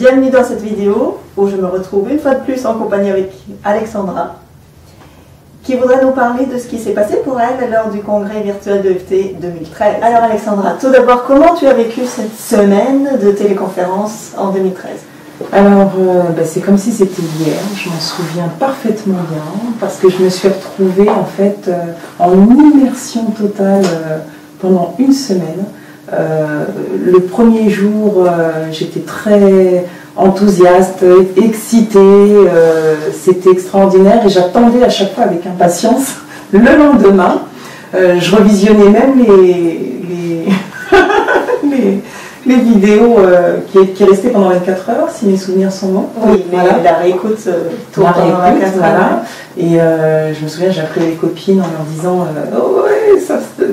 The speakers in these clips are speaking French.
Bienvenue dans cette vidéo où je me retrouve une fois de plus en compagnie avec Alexandra qui voudrait nous parler de ce qui s'est passé pour elle lors du congrès virtuel de EFT 2013. Alors Alexandra, tout d'abord, comment tu as vécu cette semaine de téléconférence en 2013? Alors, c'est comme si c'était hier, je m'en souviens parfaitement bien, parce que je me suis retrouvée en fait en immersion totale pendant une semaine. Le premier jour, j'étais très enthousiaste, excitée, c'était extraordinaire et j'attendais à chaque fois avec impatience le lendemain. Je revisionnais même les vidéos qui restaient pendant 24 heures, si mes souvenirs sont bons. Oui, mais voilà. La réécoute tourne pendant 24 heures. Voilà. Et je me souviens, j'ai appelé les copines en leur disant oh ouais,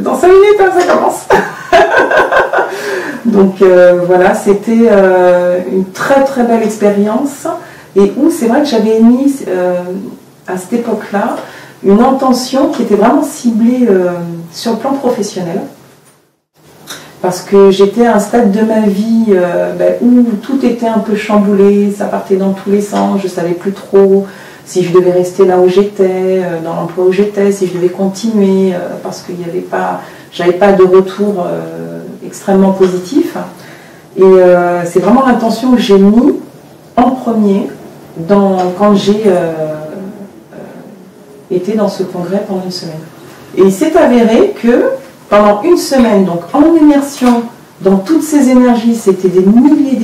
dans 5 minutes, hein, ça commence. Donc voilà, c'était une très très belle expérience et où c'est vrai que j'avais émis à cette époque-là une intention qui était vraiment ciblée sur le plan professionnel. Parce que j'étais à un stade de ma vie où tout était un peu chamboulé, ça partait dans tous les sens, je ne savais plus trop si je devais rester là où j'étais, dans l'emploi où j'étais, si je devais continuer, parce qu'il n'y avait pas, j'avais pas de retour extrêmement positif. Et c'est vraiment l'intention que j'ai mis en premier quand j'ai été dans ce congrès pendant une semaine. Et il s'est avéré que pendant une semaine, donc en immersion dans toutes ces énergies, c'était des milliers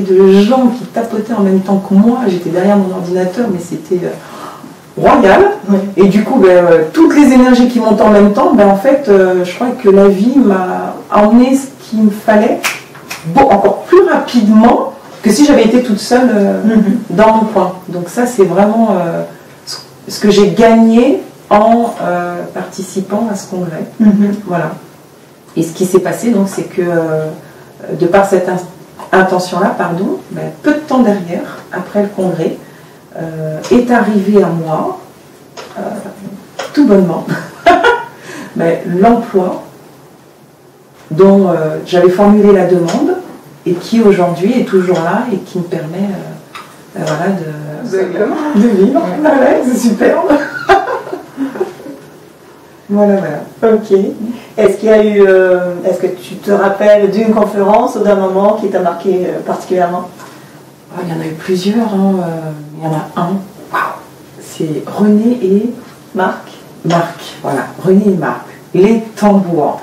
de gens qui tapotaient en même temps que moi. J'étais derrière mon ordinateur, mais c'était royal. Oui. Et du coup, toutes les énergies qui montent en même temps, en fait, je crois que la vie m'a emmené ce qu'il me fallait, encore plus rapidement que si j'avais été toute seule dans mon coin. Donc ça, c'est vraiment ce que j'ai gagné en participant à ce congrès. Voilà. Et ce qui s'est passé, donc, c'est que de par cette intention-là, peu de temps derrière, après le congrès, est arrivé à moi, tout bonnement, l'emploi dont j'avais formulé la demande et qui aujourd'hui est toujours là et qui me permet de vivre. Ouais, c'est superbe. Voilà. Ok. Est-ce qu'il y a eu, est-ce que tu te rappelles d'une conférence ou d'un moment qui t'a marqué particulièrement? Il y en a eu plusieurs. Il y en a un. Wow. C'est René et Marc. Voilà. René et Marc. Les tambours.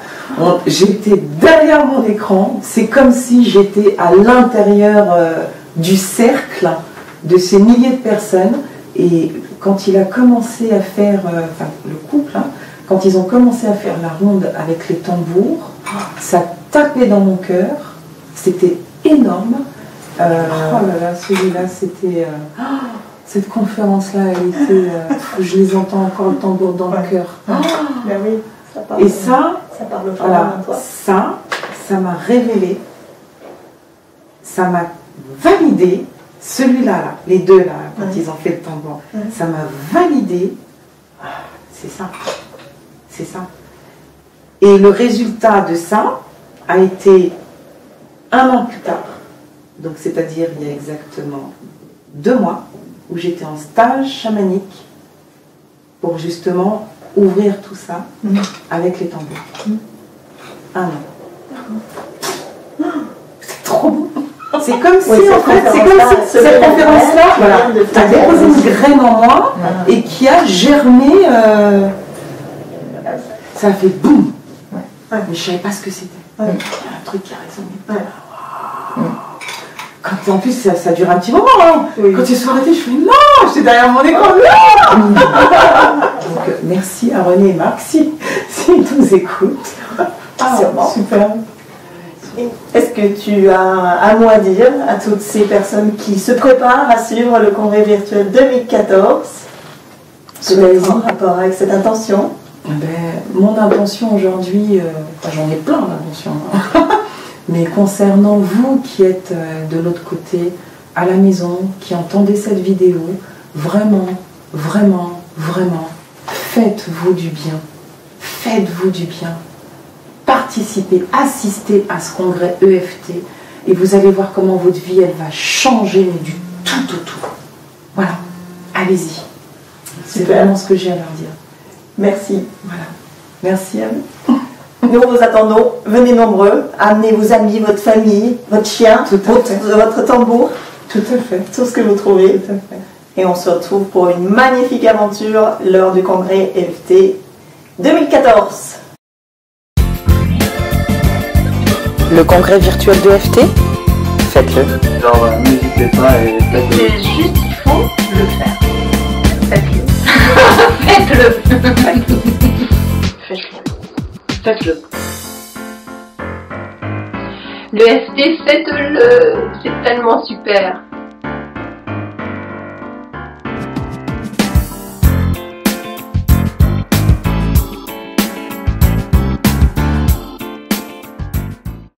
J'étais derrière mon écran. C'est comme si j'étais à l'intérieur du cercle de ces milliers de personnes. Et quand il a commencé à faire, le couple, quand ils ont commencé à faire la ronde avec les tambours, ça tapait dans mon cœur, c'était énorme. Oh là là, celui-là, c'était... cette conférence-là, elle était... je les entends encore le tambour dans le cœur. Oui, ça parle. Et ça parle voilà, ça m'a révélé, ça m'a validé, celui-là, les deux là, quand ils ont fait le tambour, ça m'a validé, c'est ça. C'est ça. Et le résultat de ça a été 1 an plus tard, donc c'est-à-dire il y a exactement 2 mois, où j'étais en stage chamanique pour justement ouvrir tout ça avec les tambours. 1 an. C'est trop beau. C'est comme si, en fait, cette conférence-là, a déposé une graine en moi et qui a germé. Ça a fait boum. Mais je ne savais pas ce que c'était. Il y a un truc qui a résonné. Quand, en plus, ça dure un petit moment. Quand ils sont arrêtés, je fais non, j'étais derrière mon écran. Non. Donc, merci à René et Marc si ils nous écoutent. Super. Est-ce que tu as un mot à dire à toutes ces personnes qui se préparent à suivre le congrès virtuel 2014 en rapport avec cette intention? Mon intention aujourd'hui, j'en ai plein d'intentions, mais concernant vous qui êtes de l'autre côté, à la maison, qui entendez cette vidéo, vraiment, faites-vous du bien. Faites-vous du bien. Participez, assistez à ce congrès EFT et vous allez voir comment votre vie, elle va changer, mais du tout au tout. Voilà, allez-y. C'est vraiment ce que j'ai à leur dire. Merci. Voilà. Merci à vous. Nous vous attendons. Venez nombreux. Amenez vos amis, votre famille, votre chien, votre tambour. Tout à fait. Tout ce que vous trouvez. Tout à fait. Et on se retrouve pour une magnifique aventure lors du congrès EFT 2014. Le congrès virtuel de FT, faites-le. Genre, n'hésitez pas et faites-le. C'est juste, il faut le faire. Faites-le. Faites-le. Faites-le. Faites-le. Le FT, faites-le. C'est tellement super.